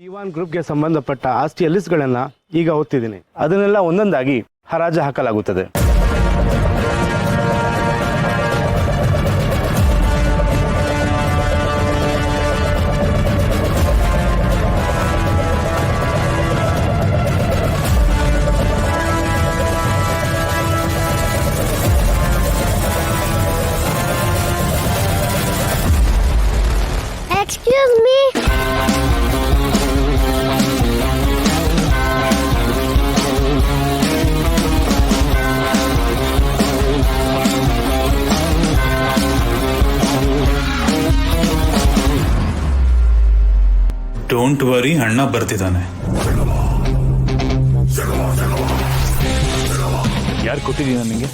T one ಗ್ರೂಪ್ಗೆ ಸಂಬಂಧಪಟ್ಟ ಆಸ್ತಿಯ ಲಿಸ್ಟ್ಗಳನ್ನು ಈಗ ಓದ್ತಿದ್ದೀನಿ. ಅದನ್ನೆಲ್ಲ ಒಂದೊಂದಾಗಿ ಹರಾಜು ಹಾಕಲಾಗುತ್ತದೆ. Excuse me. ಡೋಂಟ್ ವರಿ, ಅಣ್ಣ ಬರ್ತಿದ್ದಾನೆ. ಯಾರು ಕೊಟ್ಟಿದ್ದೀನ ನಿಂಗೆ?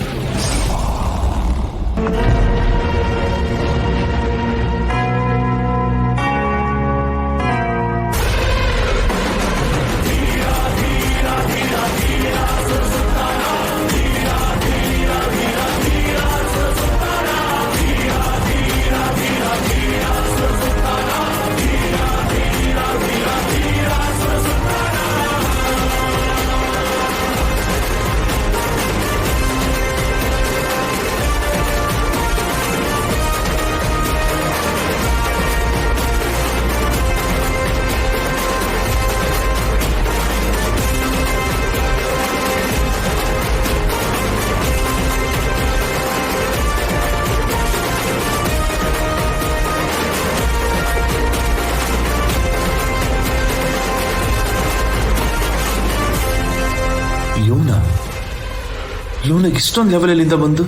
ಇವನಿಗೆ ಇಷ್ಟೊಂದು ಲೆವೆಲ್ ಎಲ್ಲಿಂದ ಬಂದು?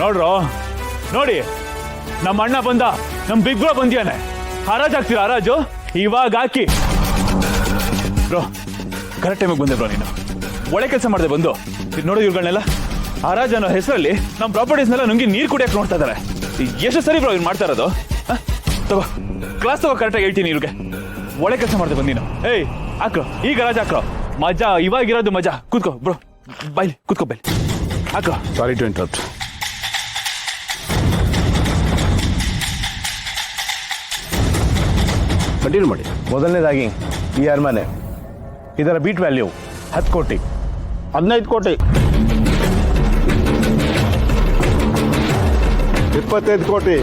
ನೋಡ್ರೋ, ನೋಡಿ ನಮ್ಮ ಅಣ್ಣ ಬಂದ, ನಮ್ ಬಿಗ್ ಬ್ರೋ ಬಂದಿಯಾನೆ. ಹರಾಜ್ ಹಾಕ್ತೀರಾ? ಹರಾಜು ಇವಾಗ ಹಾಕಿ ಬ್ರೋ. ಕರೆಕ್ಟ್ ಟೈಮಿಗೆ ಬಂದೆ ಬ್ರೋ. ನೀನು ಒಳ್ಳೆ ಕೆಲಸ ಮಾಡಿದೆ ಬಂದು. ನೋಡಿ ಇವ್ಗಳನ್ನೆಲ್ಲ ಹರಾಜ್ ಅನ್ನೋ ಹೆಸರಲ್ಲಿ ನಮ್ಮ ಪ್ರಾಪರ್ಟೀಸ್ನೆಲ್ಲ ನುಂಗಿ ನೀರು ಕುಡಿಯಕ್ಕೆ ನೋಡ್ತಾ ಇದಾರೆ. ಎಷ್ಟು ಸರಿ ಬ್ರೋ ಇವ್ರು ಮಾಡ್ತಾ ಇರೋದು? ತಗೋ ಕ್ಲಾಸ್ ತಗೋ, ಕರೆಕ್ಟಾಗಿ ಹೇಳ್ತೀನಿ ಇವ್ರಿಗೆ. ಒಳ್ಳೆ ಕೆಲಸ ಮಾಡಿದೆ ಬಂದೀನು. ಏಯ್ ಹಾಕ್ರೋ, ಈಗ ಹರಾಜ್ ಹಾಕ್ರೋ. ಮಜಾ ಇವಾಗಿರೋದು ಮಜಾ. ಕೂತ್ಕೋ ಬ್ರೋ, ಬೈಲಿ ಕೂತ್ಕೋ, ಬೈಲಿ ಹಾಕ್ರೋ. Sorry to interrupt. ಕಂಟಿನ್ಯೂ ಮಾಡಿ. ಮೊದಲನೇದಾಗಿ ಈ ಅರಮನೆ, ಇದರ ಬೀಟ್ ವ್ಯಾಲ್ಯೂ 10 ಕೋಟಿ. 15 ಕೋಟಿ, 25 ಕೋಟಿ,